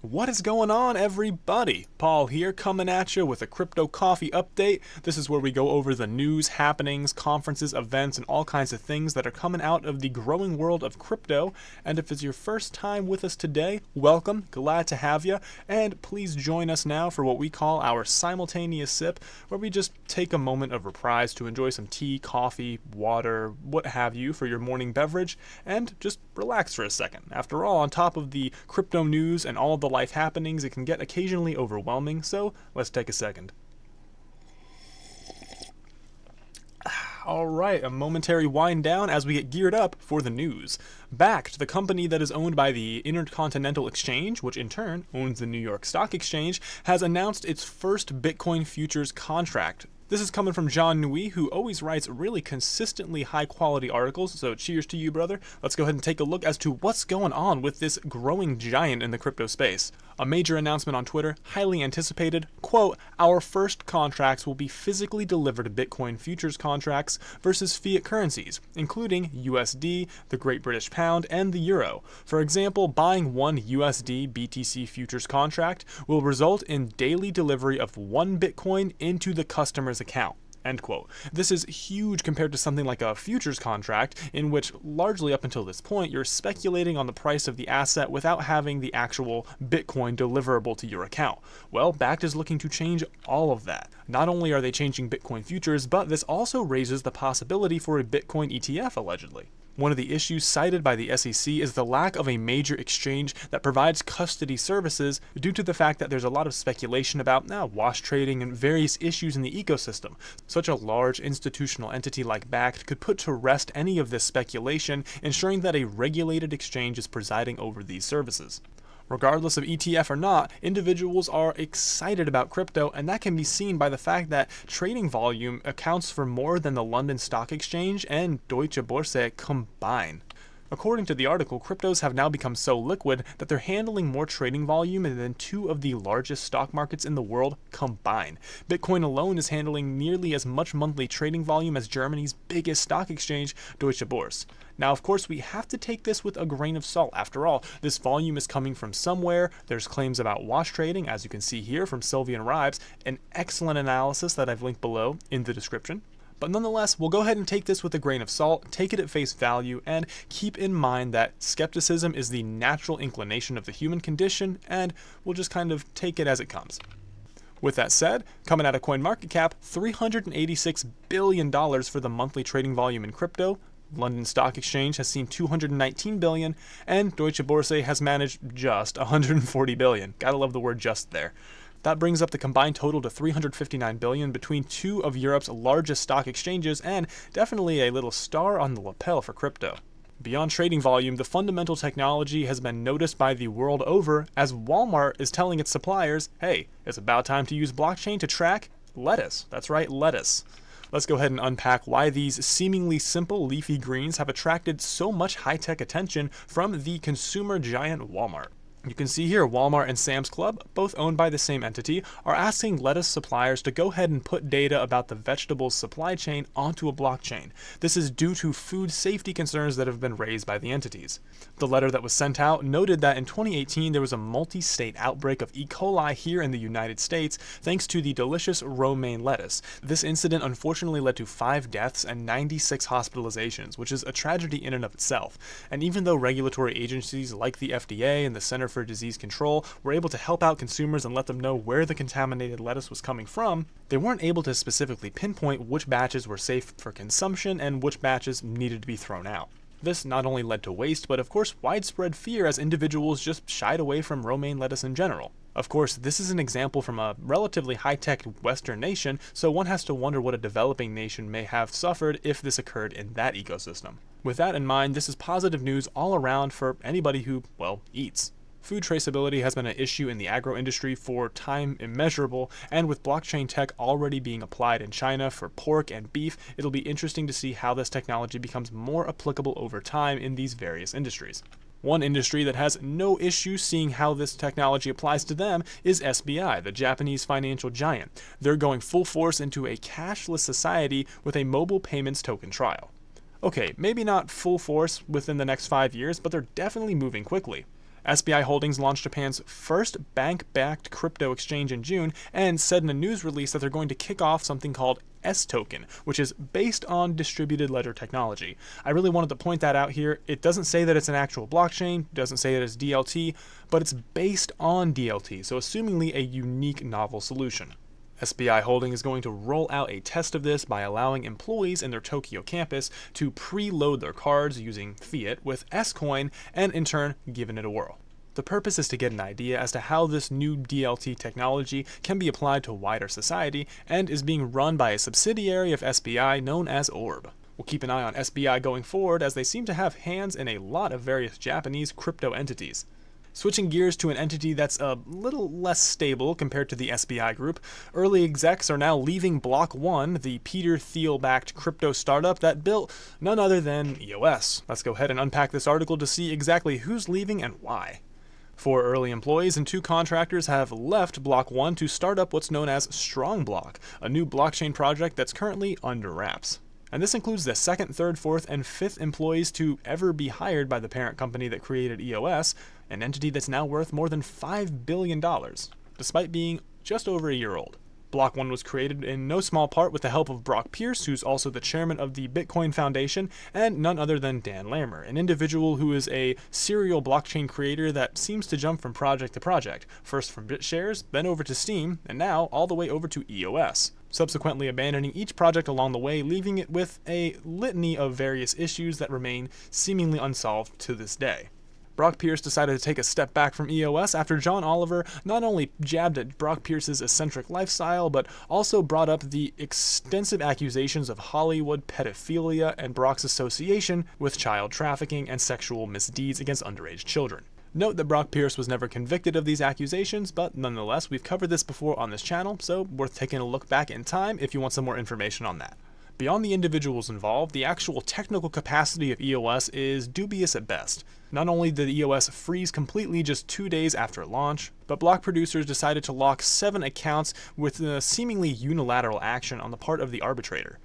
What is going on, everybody? Paul here, coming at you with a crypto coffee update. This is where we go over the news, happenings, conferences, events, and all kinds of things that are coming out of the growing world of crypto. And if it's your first time with us today, welcome, glad to have you. And please join us now for what we call our simultaneous sip, where we just take a moment of reprise to enjoy some tea, coffee, water, what have you for your morning beverage, and just relax for a second. After all, on top of the crypto news and all the life happenings, it can get occasionally overwhelming, so let's take a second. Alright, a momentary wind down as we get geared up for the news. Bakkt, the company that is owned by the Intercontinental Exchange, which in turn owns the New York Stock Exchange, has announced its first Bitcoin futures contract. This is coming from John Nui, who always writes really consistently high-quality articles, so cheers to you, brother. Let's go ahead and take a look as to what's going on with this growing giant in the crypto space. A major announcement on Twitter, highly anticipated, quote, "Our first contracts will be physically delivered Bitcoin futures contracts versus fiat currencies, including USD, the Great British Pound, and the Euro. For example, buying one USD BTC futures contract will result in daily delivery of one Bitcoin into the customer's account." End quote. This is huge compared to something like a futures contract, in which largely up until this point you're speculating on the price of the asset without having the actual Bitcoin deliverable to your account. Well, Bakkt is looking to change all of that. Not only are they changing Bitcoin futures, but this also raises the possibility for a Bitcoin ETF, allegedly. One of the issues cited by the SEC is the lack of a major exchange that provides custody services due to the fact that there's a lot of speculation about wash trading and various issues in the ecosystem. Such a large institutional entity like Bakkt could put to rest any of this speculation, ensuring that a regulated exchange is presiding over these services. Regardless of ETF or not, individuals are excited about crypto, and that can be seen by the fact that trading volume accounts for more than the London Stock Exchange and Deutsche Börse combined. According to the article, cryptos have now become so liquid that they're handling more trading volume than two of the largest stock markets in the world combined. Bitcoin alone is handling nearly as much monthly trading volume as Germany's biggest stock exchange, Deutsche Börse. Now, of course, we have to take this with a grain of salt. After all, this volume is coming from somewhere. There's claims about wash trading, as you can see here from Sylvian Rives, an excellent analysis that I've linked below in the description. But nonetheless, we'll go ahead and take this with a grain of salt, take it at face value, and keep in mind that skepticism is the natural inclination of the human condition, and we'll just kind of take it as it comes. With that said, coming out of CoinMarketCap, $386 billion for the monthly trading volume in crypto. London Stock Exchange has seen $219 billion, and Deutsche Börse has managed just $140 billion. Gotta love the word just there. That brings up the combined total to $359 billion between two of Europe's largest stock exchanges, and definitely a little star on the lapel for crypto. Beyond trading volume, the fundamental technology has been noticed by the world over, as Walmart is telling its suppliers, hey, it's about time to use blockchain to track lettuce. That's right, lettuce. Let's go ahead and unpack why these seemingly simple leafy greens have attracted so much high-tech attention from the consumer giant Walmart. You can see here Walmart and Sam's Club, both owned by the same entity, are asking lettuce suppliers to go ahead and put data about the vegetables supply chain onto a blockchain. This is due to food safety concerns that have been raised by the entities. The letter that was sent out noted that in 2018 there was a multi-state outbreak of E. coli here in the United States thanks to the delicious romaine lettuce. This incident unfortunately led to 5 deaths and 96 hospitalizations, which is a tragedy in and of itself. And even though regulatory agencies like the FDA and the Center for Disease Control were able to help out consumers and let them know where the contaminated lettuce was coming from, they weren't able to specifically pinpoint which batches were safe for consumption and which batches needed to be thrown out. This not only led to waste, but of course widespread fear as individuals just shied away from romaine lettuce in general. Of course, this is an example from a relatively high-tech Western nation, so one has to wonder what a developing nation may have suffered if this occurred in that ecosystem. With that in mind, this is positive news all around for anybody who, well, eats. Food traceability has been an issue in the agro industry for time immeasurable, and with blockchain tech already being applied in China for pork and beef, it'll be interesting to see how this technology becomes more applicable over time in these various industries. One industry that has no issue seeing how this technology applies to them is SBI, the Japanese financial giant. They're going full force into a cashless society with a mobile payments token trial. Okay, maybe not full force within the next 5 years, but they're definitely moving quickly. SBI Holdings launched Japan's first bank-backed crypto exchange in June and said in a news release that they're going to kick off something called S-Token, which is based on distributed ledger technology. I really wanted to point that out here. It doesn't say that it's an actual blockchain, doesn't say that it's DLT, but it's based on DLT, so assumingly a unique novel solution. SBI Holding is going to roll out a test of this by allowing employees in their Tokyo campus to preload their cards using fiat with S-Coin and in turn giving it a whirl. The purpose is to get an idea as to how this new DLT technology can be applied to wider society and is being run by a subsidiary of SBI known as Orb. We'll keep an eye on SBI going forward as they seem to have hands in a lot of various Japanese crypto entities. Switching gears to an entity that's a little less stable compared to the SBI group, early execs are now leaving Block One, the Peter Thiel-backed crypto startup that built none other than EOS. Let's go ahead and unpack this article to see exactly who's leaving and why. 4 early employees and 2 contractors have left Block One to start up what's known as Strong Block, a new blockchain project that's currently under wraps. And this includes the 2nd, 3rd, 4th, and 5th employees to ever be hired by the parent company that created EOS, an entity that's now worth more than $5 billion, despite being just over a year old. Block One was created in no small part with the help of Brock Pierce, who's also the chairman of the Bitcoin Foundation, and none other than Dan Lammer, an individual who is a serial blockchain creator that seems to jump from project to project, first from BitShares, then over to Steem, and now all the way over to EOS, subsequently abandoning each project along the way, leaving it with a litany of various issues that remain seemingly unsolved to this day. Brock Pierce decided to take a step back from EOS after John Oliver not only jabbed at Brock Pierce's eccentric lifestyle, but also brought up the extensive accusations of Hollywood pedophilia and Brock's association with child trafficking and sexual misdeeds against underage children. Note that Brock Pierce was never convicted of these accusations, but nonetheless, we've covered this before on this channel, so worth taking a look back in time if you want some more information on that. Beyond the individuals involved, the actual technical capacity of EOS is dubious at best. Not only did EOS freeze completely just 2 days after launch, but block producers decided to lock 7 accounts with a seemingly unilateral action on the part of the arbitrator.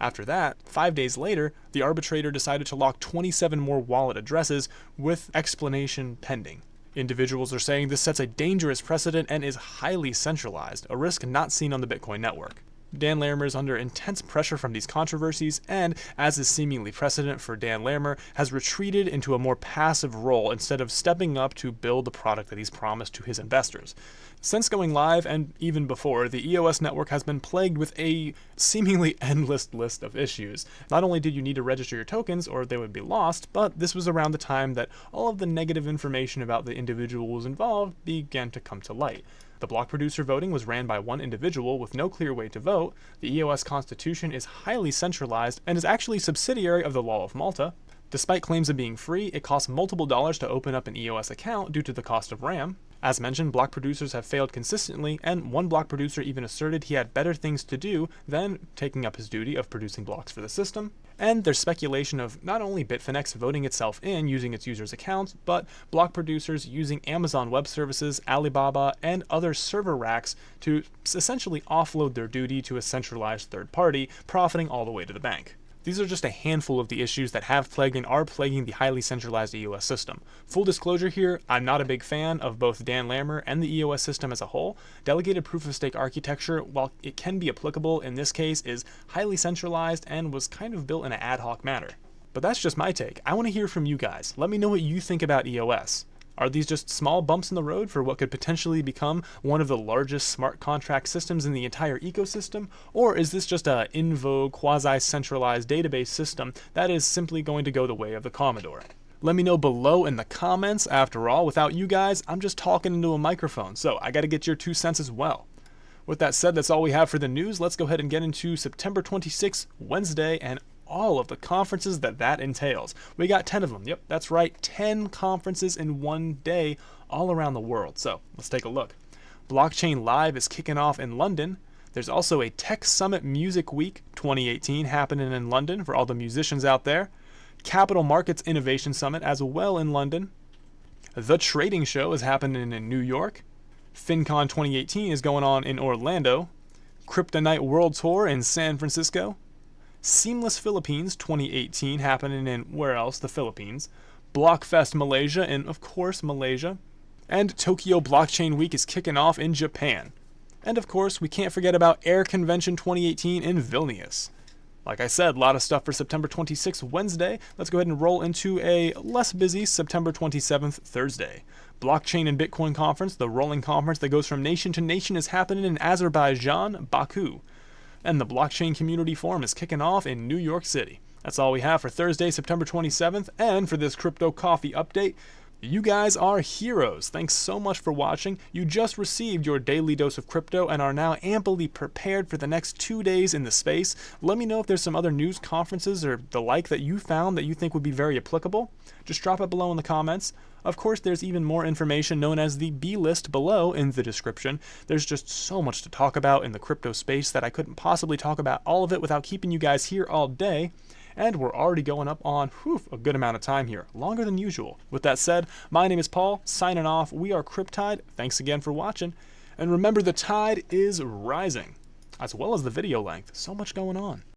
After that, 5 days later, the arbitrator decided to lock 27 more wallet addresses with explanation pending. Individuals are saying this sets a dangerous precedent and is highly centralized, a risk not seen on the Bitcoin network. Dan Lammer is under intense pressure from these controversies and, as is seemingly precedent for Dan Lammer, has retreated into a more passive role instead of stepping up to build the product that he's promised to his investors. Since going live, and even before, the EOS network has been plagued with a seemingly endless list of issues. Not only did you need to register your tokens or they would be lost, but this was around the time that all of the negative information about the individuals involved began to come to light. The block producer voting was ran by one individual with no clear way to vote. The EOS constitution is highly centralized and is actually a subsidiary of the Law of Malta. Despite claims of being free, it costs multiple dollars to open up an EOS account due to the cost of RAM. As mentioned, block producers have failed consistently, and one block producer even asserted he had better things to do than taking up his duty of producing blocks for the system. And there's speculation of not only Bitfinex voting itself in using its users' accounts, but block producers using Amazon Web Services, Alibaba, and other server racks to essentially offload their duty to a centralized third party, profiting all the way to the bank. These are just a handful of the issues that have plagued and are plaguing the highly centralized EOS system. Full disclosure here, I'm not a big fan of both Dan Lammer and the EOS system as a whole. Delegated proof-of-stake architecture, while it can be applicable in this case, is highly centralized and was kind of built in an ad hoc manner. But that's just my take. I want to hear from you guys. Let me know what you think about EOS. Are these just small bumps in the road for what could potentially become one of the largest smart contract systems in the entire ecosystem? Or is this just a in vogue, quasi-centralized database system that is simply going to go the way of the Commodore? Let me know below in the comments. After all, without you guys, I'm just talking into a microphone, so I gotta get your 2 cents as well. With that said, that's all we have for the news. Let's go ahead and get into September 26th, Wednesday, and all of the conferences that entails. We got 10 of them. Yep, that's right, 10 conferences in one day all around the world. So let's take a look. Blockchain Live is kicking off in London. There's also a Tech Summit Music Week 2018 happening in London for all the musicians out there. Capital Markets Innovation Summit as well in London. The Trading Show is happening in New York. FinCon 2018 is going on in Orlando. Cryptonite World Tour in San Francisco. Seamless Philippines 2018 happening in where else? The Philippines. Blockfest Malaysia in, of course, Malaysia. And Tokyo Blockchain Week is kicking off in Japan. And of course, we can't forget about Air Convention 2018 in Vilnius. Like I said, a lot of stuff for September 26th, Wednesday. Let's go ahead and roll into a less busy September 27th, Thursday. Blockchain and Bitcoin Conference, the rolling conference that goes from nation to nation, is happening in Azerbaijan, Baku. And the Blockchain Community Forum is kicking off in New York City. That's all we have for Thursday, September 27th, and for this Crypto Coffee update. You guys are heroes. Thanks so much for watching. You just received your daily dose of crypto and are now amply prepared for the next 2 days in the space. Let me know if there's some other news conferences or the like that you found that you think would be very applicable. Just drop it below in the comments. Of course, there's even more information known as the B list below in the description. There's just so much to talk about in the crypto space that I couldn't possibly talk about all of it without keeping you guys here all day. And we're already going up on a good amount of time here, longer than usual. With that said, my name is Paul, signing off. We are Cryptide. Thanks again for watching. And remember, the tide is rising, as well as the video length. So much going on.